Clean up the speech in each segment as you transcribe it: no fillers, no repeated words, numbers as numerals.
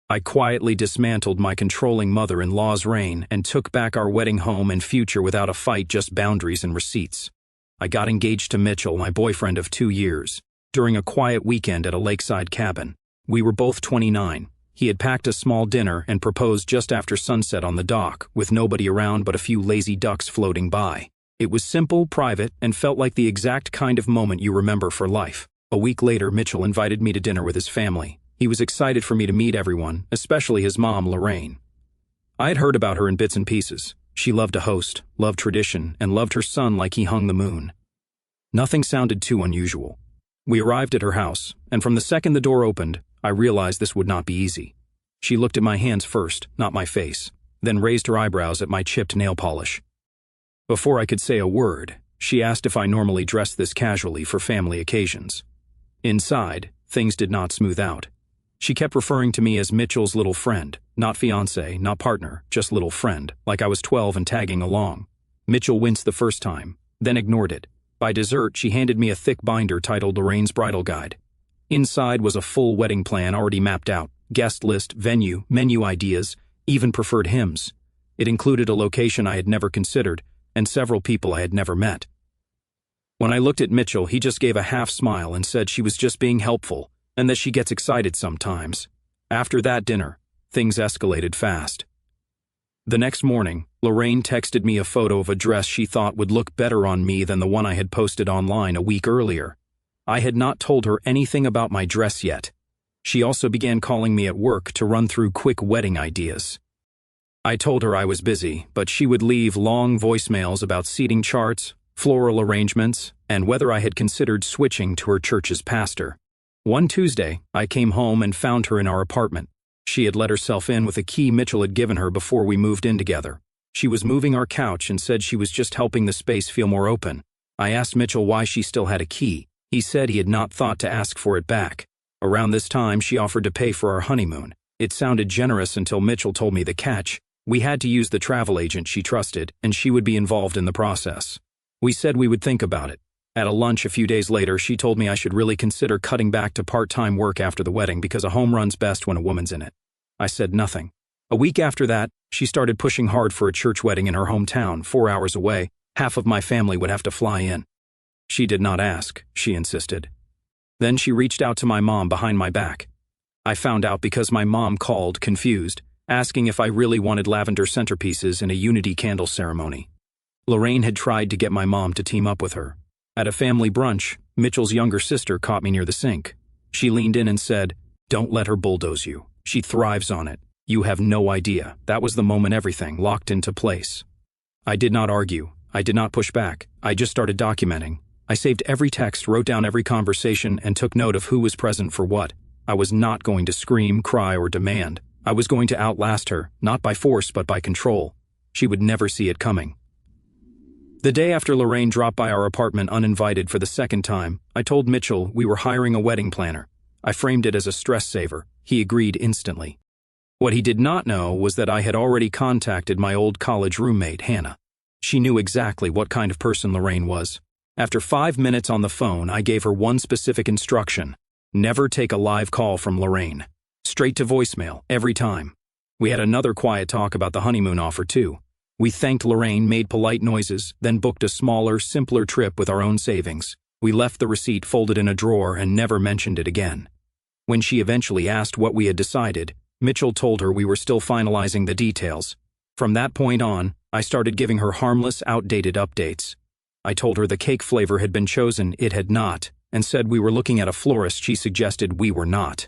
I quietly dismantled my controlling mother-in-law's reign and took back our wedding home and future without a fight, just boundaries and receipts. I got engaged to Mitchell, my boyfriend of 2 years, during a quiet weekend at a lakeside cabin. We were both 29. He had packed a small dinner and proposed just after sunset on the dock, with nobody around but a few lazy ducks floating by. It was simple, private, and felt like the exact kind of moment you remember for life. A week later, Mitchell invited me to dinner with his family. He was excited for me to meet everyone, especially his mom, Lorraine. I had heard about her in bits and pieces. She loved to host, loved tradition, and loved her son like he hung the moon. Nothing sounded too unusual. We arrived at her house, and from the second the door opened, I realized this would not be easy. She looked at my hands first, not my face, then raised her eyebrows at my chipped nail polish. Before I could say a word, she asked if I normally dressed this casually for family occasions. Inside, things did not smooth out. She kept referring to me as Mitchell's little friend, not fiancé, not partner, just little friend, like I was 12 and tagging along. Mitchell winced the first time, then ignored it. By dessert, she handed me a thick binder titled Lorraine's Bridal Guide. Inside was a full wedding plan already mapped out, guest list, venue, menu ideas, even preferred hymns. It included a location I had never considered, and several people I had never met. When I looked at Mitchell, he just gave a half smile and said she was just being helpful, and that she gets excited sometimes. After that dinner, things escalated fast. The next morning, Lorraine texted me a photo of a dress she thought would look better on me than the one I had posted online a week earlier. I had not told her anything about my dress yet. She also began calling me at work to run through quick wedding ideas. I told her I was busy, but she would leave long voicemails about seating charts, floral arrangements, and whether I had considered switching to her church's pastor. One Tuesday, I came home and found her in our apartment. She had let herself in with a key Mitchell had given her before we moved in together. She was moving our couch and said she was just helping the space feel more open. I asked Mitchell why she still had a key. He said he had not thought to ask for it back. Around this time, she offered to pay for our honeymoon. It sounded generous until Mitchell told me the catch. We had to use the travel agent she trusted, and she would be involved in the process. We said we would think about it. At a lunch a few days later, she told me I should really consider cutting back to part-time work after the wedding because a home run's best when a woman's in it. I said nothing. A week after that, she started pushing hard for a church wedding in her hometown, 4 hours away. Half of my family would have to fly in. She did not ask, she insisted. Then she reached out to my mom behind my back. I found out because my mom called, confused, asking if I really wanted lavender centerpieces in a unity candle ceremony. Lorraine had tried to get my mom to team up with her. At a family brunch, Mitchell's younger sister caught me near the sink. She leaned in and said, "Don't let her bulldoze you. She thrives on it. You have no idea." That was the moment everything locked into place. I did not argue. I did not push back. I just started documenting. I saved every text, wrote down every conversation, and took note of who was present for what. I was not going to scream, cry, or demand. I was going to outlast her, not by force but by control. She would never see it coming. The day after Lorraine dropped by our apartment uninvited for the second time, I told Mitchell we were hiring a wedding planner. I framed it as a stress saver. He agreed instantly. What he did not know was that I had already contacted my old college roommate, Hannah. She knew exactly what kind of person Lorraine was. After 5 minutes on the phone, I gave her one specific instruction: never take a live call from Lorraine. Straight to voicemail, every time. We had another quiet talk about the honeymoon offer, too. We thanked Lorraine, made polite noises, then booked a smaller, simpler trip with our own savings. We left the receipt folded in a drawer and never mentioned it again. When she eventually asked what we had decided, Mitchell told her we were still finalizing the details. From that point on, I started giving her harmless, outdated updates. I told her the cake flavor had been chosen, it had not, and said we were looking at a florist she suggested we were not.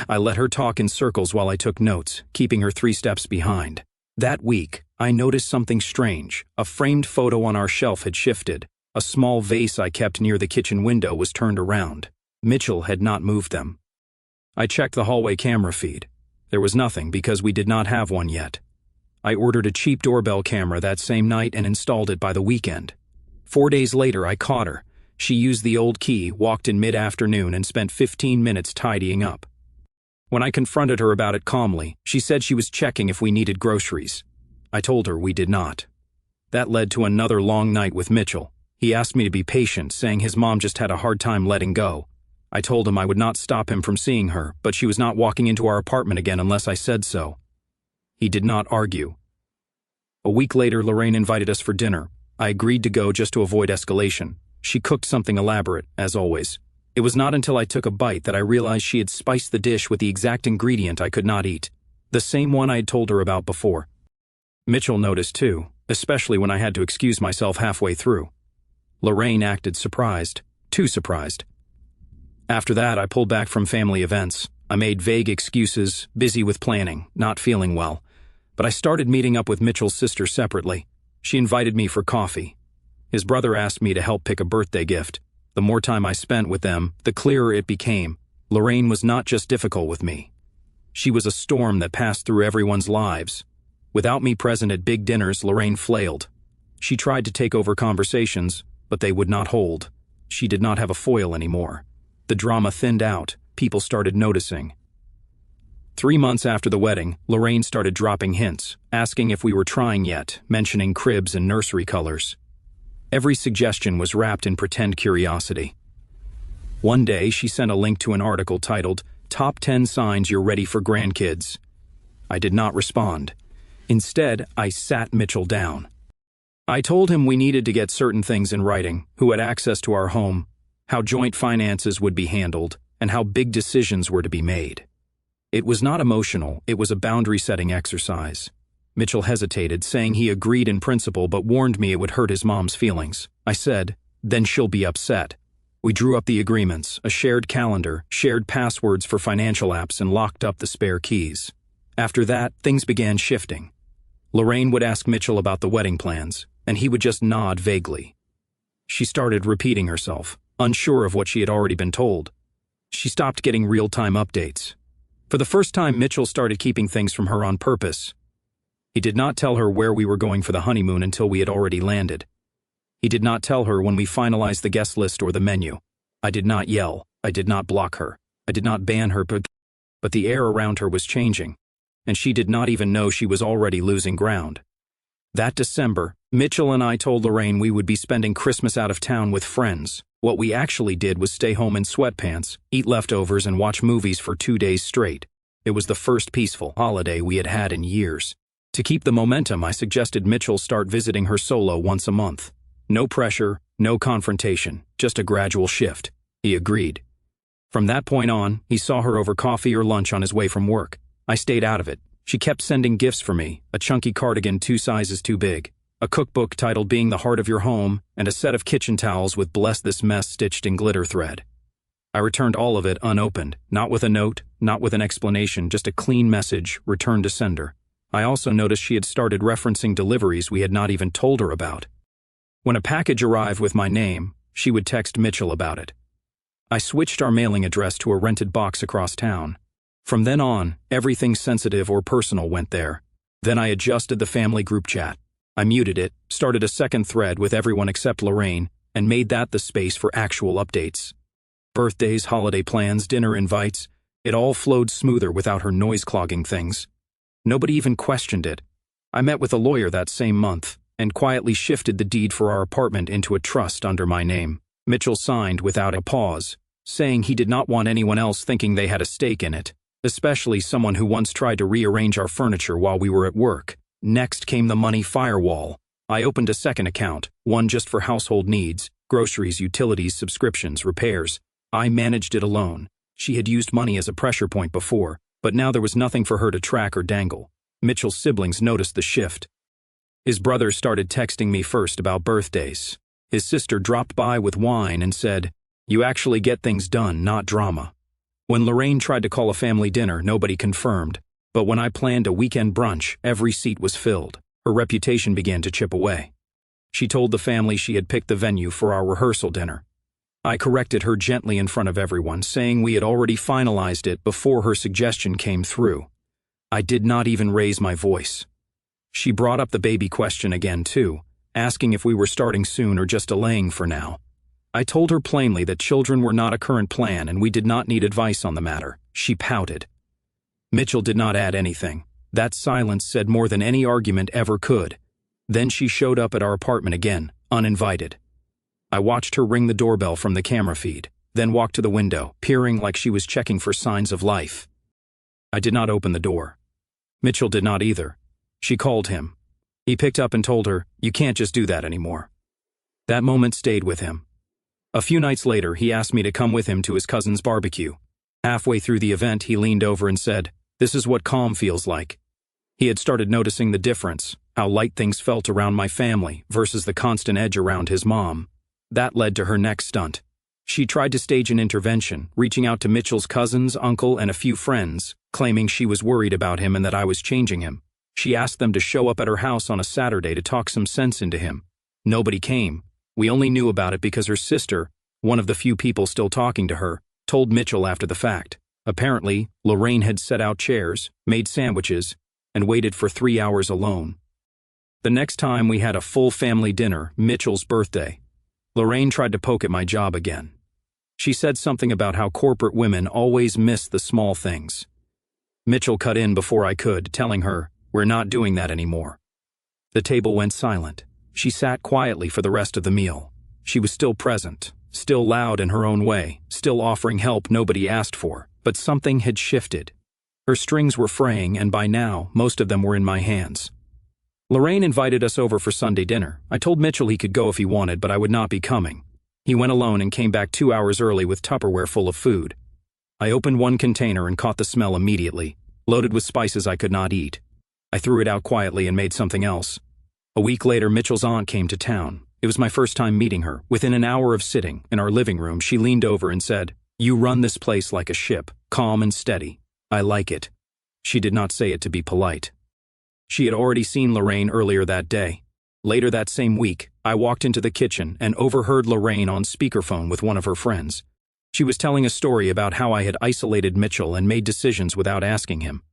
I let her talk in circles while I took notes, keeping her 3 steps behind. That week, I noticed something strange. A framed photo on our shelf had shifted. A small vase I kept near the kitchen window was turned around. Mitchell had not moved them. I checked the hallway camera feed. There was nothing because we did not have one yet. I ordered a cheap doorbell camera that same night and installed it by the weekend. 4 days later, I caught her. She used the old key, walked in mid-afternoon, and spent 15 minutes tidying up. When I confronted her about it calmly, she said she was checking if we needed groceries. I told her we did not. That led to another long night with Mitchell. He asked me to be patient, saying his mom just had a hard time letting go. I told him I would not stop him from seeing her, but she was not walking into our apartment again unless I said so. He did not argue. A week later, Lorraine invited us for dinner. I agreed to go just to avoid escalation. She cooked something elaborate, as always. It was not until I took a bite that I realized she had spiced the dish with the exact ingredient I could not eat, the same one I had told her about before. Mitchell noticed too, especially when I had to excuse myself halfway through. Lorraine acted surprised, too surprised. After that, I pulled back from family events. I made vague excuses, busy with planning, not feeling well. But I started meeting up with Mitchell's sister separately. She invited me for coffee. His brother asked me to help pick a birthday gift. The more time I spent with them, the clearer it became. Lorraine was not just difficult with me. She was a storm that passed through everyone's lives. Without me present at big dinners, Lorraine flailed. She tried to take over conversations, but they would not hold. She did not have a foil anymore. The drama thinned out. People started noticing. 3 months after the wedding, Lorraine started dropping hints, asking if we were trying yet, mentioning cribs and nursery colors. Every suggestion was wrapped in pretend curiosity. One day, she sent a link to an article titled, "Top 10 Signs You're Ready for Grandkids." I did not respond. Instead, I sat Mitchell down. I told him we needed to get certain things in writing, who had access to our home, how joint finances would be handled, and how big decisions were to be made. It was not emotional, it was a boundary-setting exercise. Mitchell hesitated, saying he agreed in principle but warned me it would hurt his mom's feelings. I said, "Then she'll be upset." We drew up the agreements, a shared calendar, shared passwords for financial apps, and locked up the spare keys. After that, things began shifting. Lorraine would ask Mitchell about the wedding plans, and he would just nod vaguely. She started repeating herself, unsure of what she had already been told. She stopped getting real-time updates. For the first time, Mitchell started keeping things from her on purpose. He did not tell her where we were going for the honeymoon until we had already landed. He did not tell her when we finalized the guest list or the menu. I did not yell. I did not block her. I did not ban her, but the air around her was changing, and she did not even know she was already losing ground. That December, Mitchell and I told Lorraine we would be spending Christmas out of town with friends. What we actually did was stay home in sweatpants, eat leftovers, and watch movies for 2 days straight. It was the first peaceful holiday we had had in years. To keep the momentum, I suggested Mitchell start visiting her solo once a month. No pressure, no confrontation, just a gradual shift. He agreed. From that point on, he saw her over coffee or lunch on his way from work. I stayed out of it. She kept sending gifts for me, a chunky cardigan 2 sizes too big, a cookbook titled Being the Heart of Your Home, and a set of kitchen towels with "Bless This Mess" stitched in glitter thread. I returned all of it unopened, not with a note, not with an explanation, just a clean message, returned to sender. I also noticed she had started referencing deliveries we had not even told her about. When a package arrived with my name, she would text Mitchell about it. I switched our mailing address to a rented box across town. From then on, everything sensitive or personal went there. Then I adjusted the family group chat. I muted it, started a second thread with everyone except Lorraine, and made that the space for actual updates. Birthdays, holiday plans, dinner invites, it all flowed smoother without her noise clogging things. Nobody even questioned it. I met with a lawyer that same month, and quietly shifted the deed for our apartment into a trust under my name. Mitchell signed without a pause, saying he did not want anyone else thinking they had a stake in it, especially someone who once tried to rearrange our furniture while we were at work. Next came the money firewall. I opened a second account, one just for household needs, groceries, utilities, subscriptions, repairs. I managed it alone. She had used money as a pressure point before, but now there was nothing for her to track or dangle. Mitchell's siblings noticed the shift. His brother started texting me first about birthdays. His sister dropped by with wine and said, "You actually get things done, not drama." When Lorraine tried to call a family dinner, nobody confirmed. But when I planned a weekend brunch, every seat was filled. Her reputation began to chip away. She told the family she had picked the venue for our rehearsal dinner. I corrected her gently in front of everyone, saying we had already finalized it before her suggestion came through. I did not even raise my voice. She brought up the baby question again too, asking if we were starting soon or just delaying for now. I told her plainly that children were not a current plan and we did not need advice on the matter. She pouted. Mitchell did not add anything. That silence said more than any argument ever could. Then she showed up at our apartment again, uninvited. I watched her ring the doorbell from the camera feed. then walked to the window, peering like she was checking for signs of life. I did not open the door. Mitchell did not either. She called him. He picked up and told her, "You can't just do that anymore." That moment stayed with him. A few nights later, he asked me to come with him to his cousin's barbecue. Halfway through the event, he leaned over and said, "This is what calm feels like." He had started noticing the difference, how light things felt around my family versus the constant edge around his mom. That led to her next stunt. She tried to stage an intervention, reaching out to Mitchell's cousins, uncle, and a few friends, claiming she was worried about him and that I was changing him. She asked them to show up at her house on a Saturday to talk some sense into him. Nobody came. We only knew about it because her sister, one of the few people still talking to her, told Mitchell after the fact. Apparently, Lorraine had set out chairs, made sandwiches, and waited for 3 hours alone. The next time we had a full family dinner, Mitchell's birthday, Lorraine tried to poke at my job again. She said something about how corporate women always miss the small things. Mitchell cut in before I could, telling her, "We're not doing that anymore." The table went silent. She sat quietly for the rest of the meal. She was still present, still loud in her own way, still offering help nobody asked for, but something had shifted. Her strings were fraying, and by now, most of them were in my hands. Lorraine invited us over for Sunday dinner. I told Mitchell he could go if he wanted, but I would not be coming. He went alone and came back 2 hours early with Tupperware full of food. I opened one container and caught the smell immediately, loaded with spices I could not eat. I threw it out quietly and made something else. A week later, Mitchell's aunt came to town. It was my first time meeting her. Within an hour of sitting in our living room, she leaned over and said, "You run this place like a ship, calm and steady. I like it." She did not say it to be polite. She had already seen Lorraine earlier that day. Later that same week, I walked into the kitchen and overheard Lorraine on speakerphone with one of her friends. She was telling a story about how I had isolated Mitchell and made decisions without asking him.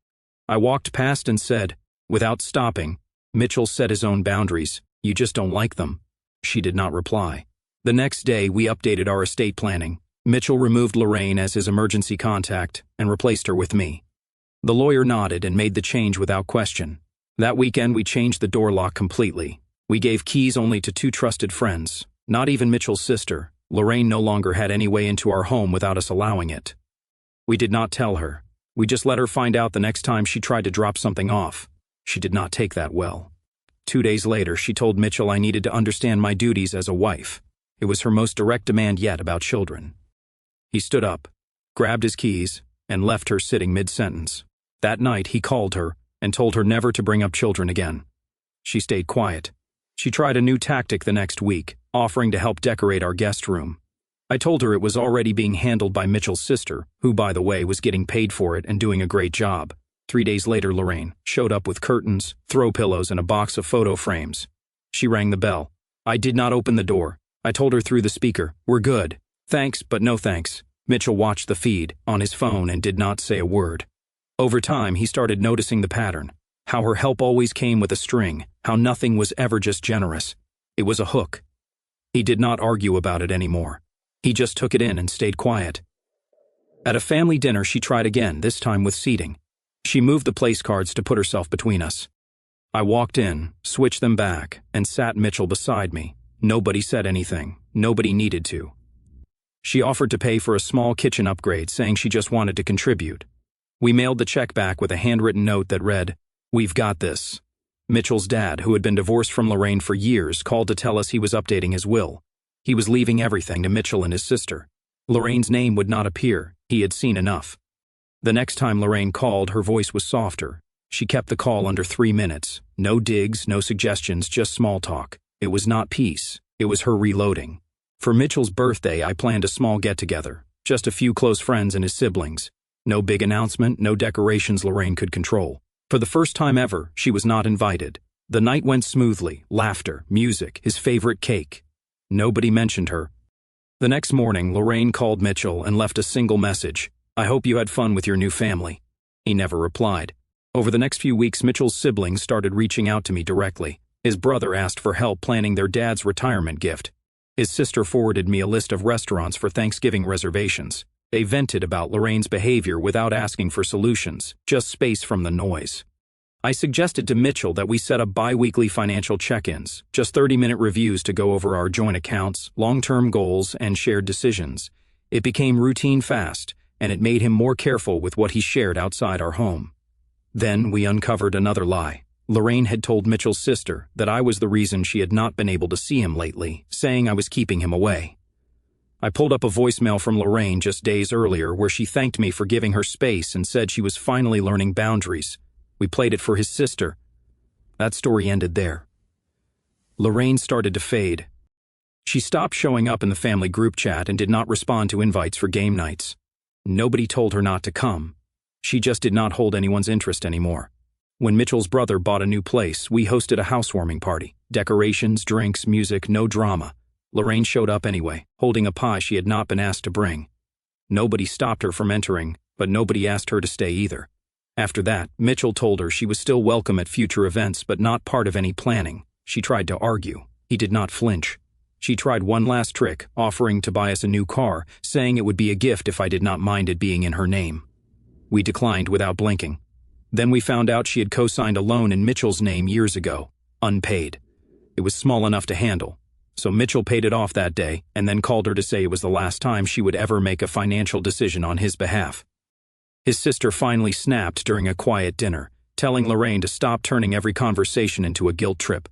I walked past and said, without stopping, "Mitchell set his own boundaries. You just don't like them." She did not reply. The next day, we updated our estate planning. Mitchell removed Lorraine as his emergency contact and replaced her with me. The lawyer nodded and made the change without question. That weekend, we changed the door lock completely. We gave keys only to 2 trusted friends, not even Mitchell's sister. Lorraine no longer had any way into our home without us allowing it. We did not tell her. We just let her find out the next time she tried to drop something off. She did not take that well. 2 days later, she told Mitchell I needed to understand my duties as a wife. It was her most direct demand yet about children. He stood up, grabbed his keys, and left her sitting mid-sentence. That night, he called her and told her never to bring up children again. She stayed quiet. She tried a new tactic the next week, offering to help decorate our guest room. I told her it was already being handled by Mitchell's sister, who, by the way, was getting paid for it and doing a great job. 3 days later, Lorraine showed up with curtains, throw pillows, and a box of photo frames. She rang the bell. I did not open the door. I told her through the speaker, "We're good. Thanks, but no thanks." Mitchell watched the feed on his phone and did not say a word. Over time, he started noticing the pattern, how her help always came with a string, how nothing was ever just generous. It was a hook. He did not argue about it anymore. He just took it in and stayed quiet. At a family dinner, she tried again, this time with seating. She moved the place cards to put herself between us. I walked in, switched them back, and sat Mitchell beside me. Nobody said anything. Nobody needed to. She offered to pay for a small kitchen upgrade, saying she just wanted to contribute. We mailed the check back with a handwritten note that read, "We've got this." Mitchell's dad, who had been divorced from Lorraine for years, called to tell us he was updating his will. He was leaving everything to Mitchell and his sister. Lorraine's name would not appear. He had seen enough. The next time Lorraine called, her voice was softer. She kept the call under 3 minutes. No digs, no suggestions, just small talk. It was not peace. It was her reloading. For Mitchell's birthday, I planned a small get-together. Just a few close friends and his siblings. No big announcement, no decorations Lorraine could control. For the first time ever, she was not invited. The night went smoothly. Laughter, music, his favorite cake. Nobody mentioned her. The next morning, Lorraine called Mitchell and left a single message. "I hope you had fun with your new family." He never replied. Over the next few weeks, Mitchell's siblings started reaching out to me directly. His brother asked for help planning their dad's retirement gift. His sister forwarded me a list of restaurants for Thanksgiving reservations. They vented about Lorraine's behavior without asking for solutions, just space from the noise. I suggested to Mitchell that we set up bi-weekly financial check-ins, just 30-minute reviews to go over our joint accounts, long-term goals, and shared decisions. It became routine fast, and it made him more careful with what he shared outside our home. Then we uncovered another lie. Lorraine had told Mitchell's sister that I was the reason she had not been able to see him lately, saying I was keeping him away. I pulled up a voicemail from Lorraine just days earlier where she thanked me for giving her space and said she was finally learning boundaries. We played it for his sister. That story ended there. Lorraine started to fade. She stopped showing up in the family group chat and did not respond to invites for game nights. Nobody told her not to come. She just did not hold anyone's interest anymore. When Mitchell's brother bought a new place, we hosted a housewarming party. Decorations, drinks, music, no drama. Lorraine showed up anyway, holding a pie she had not been asked to bring. Nobody stopped her from entering, but nobody asked her to stay either. After that, Mitchell told her she was still welcome at future events but not part of any planning. She tried to argue. He did not flinch. She tried one last trick, offering to buy us a new car, saying it would be a gift if I did not mind it being in her name. We declined without blinking. Then we found out she had co-signed a loan in Mitchell's name years ago, unpaid. It was small enough to handle. So Mitchell paid it off that day and then called her to say it was the last time she would ever make a financial decision on his behalf. His sister finally snapped during a quiet dinner, telling Lorraine to stop turning every conversation into a guilt trip.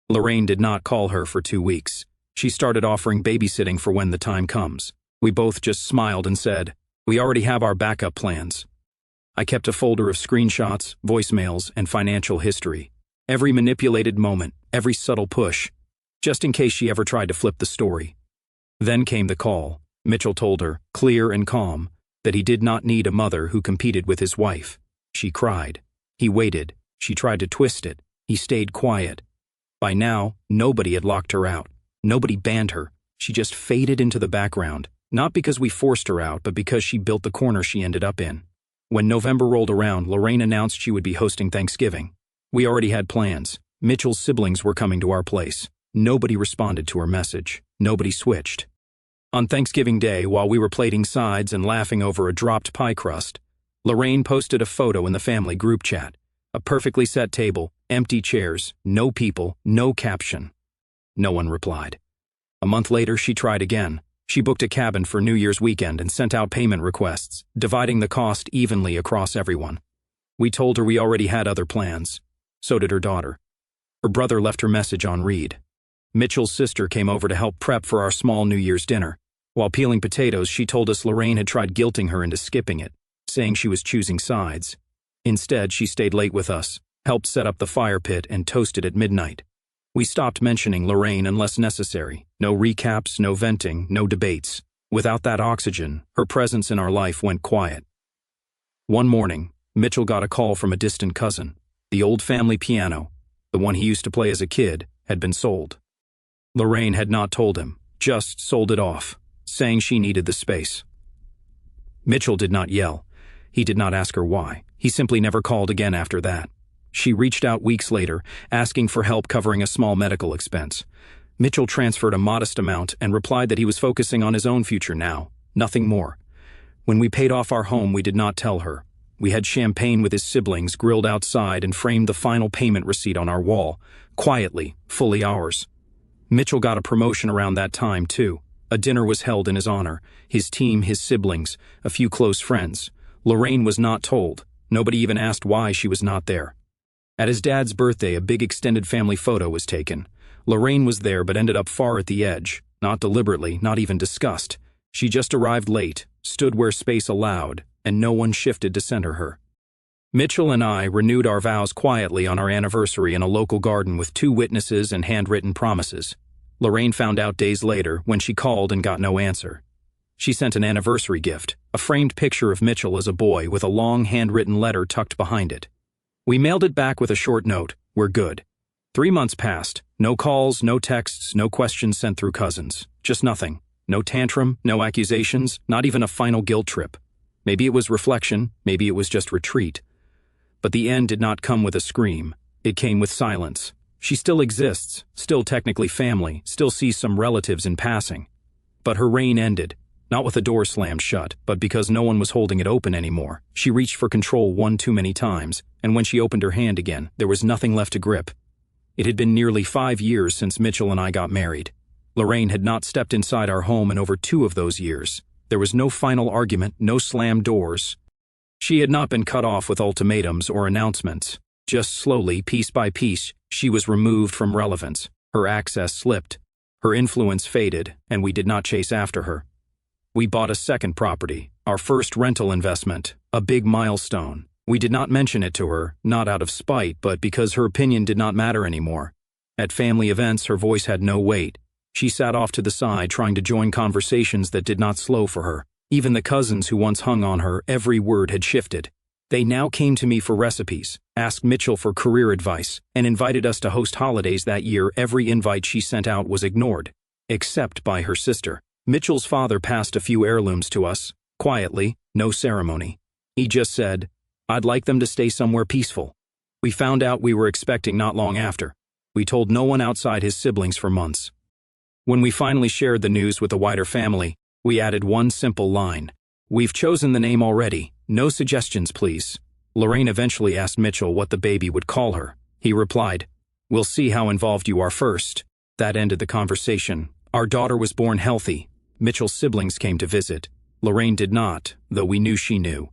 Lorraine did not call her for 2 weeks. She started offering babysitting for when the time comes. We both just smiled and said, "We already have our backup plans." I kept a folder of screenshots, voicemails, and financial history. Every manipulated moment, every subtle push, just in case she ever tried to flip the story. Then came the call. Mitchell told her, clear and calm, that he did not need a mother who competed with his wife. She cried. He waited. She tried to twist it. He stayed quiet. By now, nobody had locked her out. Nobody banned her. She just faded into the background, not because we forced her out, but because she built the corner she ended up in. When November rolled around, Lorraine announced she would be hosting Thanksgiving. We already had plans. Mitchell's siblings were coming to our place. Nobody responded to her message. Nobody switched. On Thanksgiving Day, while we were plating sides and laughing over a dropped pie crust, Lorraine posted a photo in the family group chat. A perfectly set table, empty chairs, no people, no caption. No one replied. A month later, she tried again. She booked a cabin for New Year's weekend and sent out payment requests, dividing the cost evenly across everyone. We told her we already had other plans. So did her daughter. Her brother left her message on read. Mitchell's sister came over to help prep for our small New Year's dinner. While peeling potatoes, she told us Lorraine had tried guilting her into skipping it, saying she was choosing sides. Instead, she stayed late with us, helped set up the fire pit, and toasted at midnight. We stopped mentioning Lorraine unless necessary. No recaps, no venting, no debates. Without that oxygen, her presence in our life went quiet. One morning, Mitchell got a call from a distant cousin. The old family piano, the one he used to play as a kid, had been sold. Lorraine had not told him, just sold it off, saying she needed the space. Mitchell did not yell. He did not ask her why. He simply never called again after that. She reached out weeks later, asking for help covering a small medical expense. Mitchell transferred a modest amount and replied that he was focusing on his own future now, nothing more. When we paid off our home, we did not tell her. We had champagne with his siblings grilled outside and framed the final payment receipt on our wall, quietly, fully ours. Mitchell got a promotion around that time, too. A dinner was held in his honor. His team, his siblings, a few close friends. Lorraine was not told. Nobody even asked why she was not there. At his dad's birthday, a big extended family photo was taken. Lorraine was there but ended up far at the edge, not deliberately, not even discussed. She just arrived late, stood where space allowed, and no one shifted to center her. Mitchell and I renewed our vows quietly on our anniversary in a local garden with 2 witnesses and handwritten promises. Lorraine found out days later when she called and got no answer. She sent an anniversary gift, a framed picture of Mitchell as a boy with a long handwritten letter tucked behind it. We mailed it back with a short note, "We're good." 3 months passed. No calls, no texts, no questions sent through cousins. Just nothing. No tantrum, no accusations, not even a final guilt trip. Maybe it was reflection, maybe it was just retreat. But the end did not come with a scream. It came with silence. She still exists, still technically family, still sees some relatives in passing. But her reign ended. Not with the door slammed shut, but because no one was holding it open anymore. She reached for control one too many times, and when she opened her hand again, there was nothing left to grip. It had been nearly 5 years since Mitchell and I got married. Lorraine had not stepped inside our home in over 2 of those years. There was no final argument, no slammed doors. She had not been cut off with ultimatums or announcements. Just slowly, piece by piece, she was removed from relevance. Her access slipped. Her influence faded, and we did not chase after her. We bought a second property, our first rental investment, a big milestone. We did not mention it to her, not out of spite, but because her opinion did not matter anymore. At family events, her voice had no weight. She sat off to the side, trying to join conversations that did not slow for her. Even the cousins who once hung on her, every word had shifted. They now came to me for recipes, asked Mitchell for career advice, and invited us to host holidays that year. Every invite she sent out was ignored, except by her sister. Mitchell's father passed a few heirlooms to us, quietly, no ceremony. He just said, "I'd like them to stay somewhere peaceful." We found out we were expecting not long after. We told no one outside his siblings for months. When we finally shared the news with the wider family, we added one simple line. "We've chosen the name already. No suggestions, please." Lorraine eventually asked Mitchell what the baby would call her. He replied, "We'll see how involved you are first." That ended the conversation. Our daughter was born healthy. Mitchell's siblings came to visit. Lorraine did not, though we knew she knew.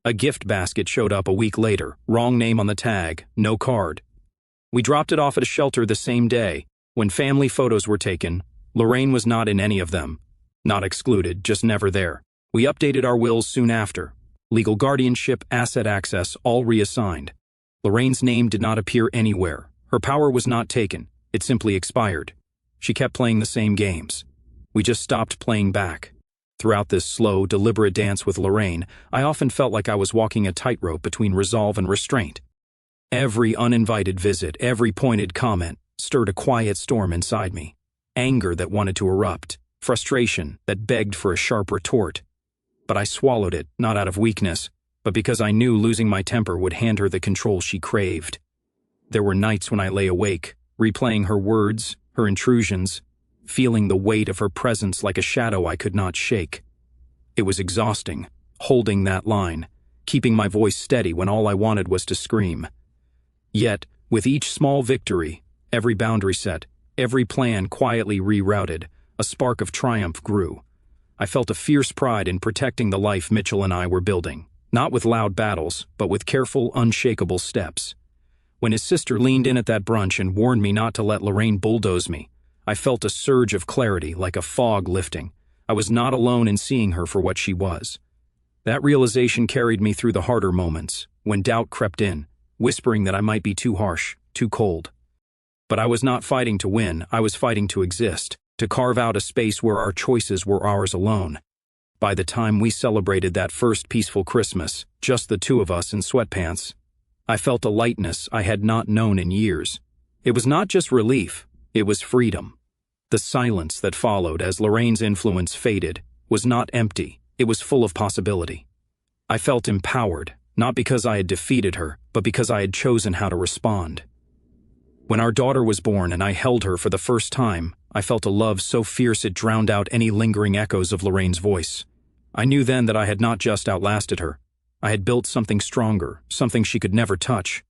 A gift basket showed up a week later. Wrong name on the tag, no card. We dropped it off at a shelter the same day. When family photos were taken, Lorraine was not in any of them. Not excluded, just never there. We updated our wills soon after. Legal guardianship, asset access, all reassigned. Lorraine's name did not appear anywhere. Her power was not taken. It simply expired. She kept playing the same games. We just stopped playing back. Throughout this slow, deliberate dance with Lorraine, I often felt like I was walking a tightrope between resolve and restraint. Every uninvited visit, every pointed comment, stirred a quiet storm inside me. Anger that wanted to erupt, frustration that begged for a sharp retort. But I swallowed it, not out of weakness, but because I knew losing my temper would hand her the control she craved. There were nights when I lay awake, replaying her words, her intrusions, feeling the weight of her presence like a shadow I could not shake. It was exhausting, holding that line, keeping my voice steady when all I wanted was to scream. Yet, with each small victory, every boundary set, every plan quietly rerouted, a spark of triumph grew. I felt a fierce pride in protecting the life Mitchell and I were building, not with loud battles, but with careful, unshakable steps. When his sister leaned in at that brunch and warned me not to let Lorraine bulldoze me, I felt a surge of clarity, like a fog lifting. I was not alone in seeing her for what she was. That realization carried me through the harder moments, when doubt crept in, whispering that I might be too harsh, too cold. But I was not fighting to win, I was fighting to exist, to carve out a space where our choices were ours alone. By the time we celebrated that first peaceful Christmas, just the two of us in sweatpants, I felt a lightness I had not known in years. It was not just relief. It was freedom. The silence that followed as Lorraine's influence faded was not empty, it was full of possibility. I felt empowered, not because I had defeated her, but because I had chosen how to respond. When our daughter was born and I held her for the first time, I felt a love so fierce it drowned out any lingering echoes of Lorraine's voice. I knew then that I had not just outlasted her. I had built something stronger, something she could never touch.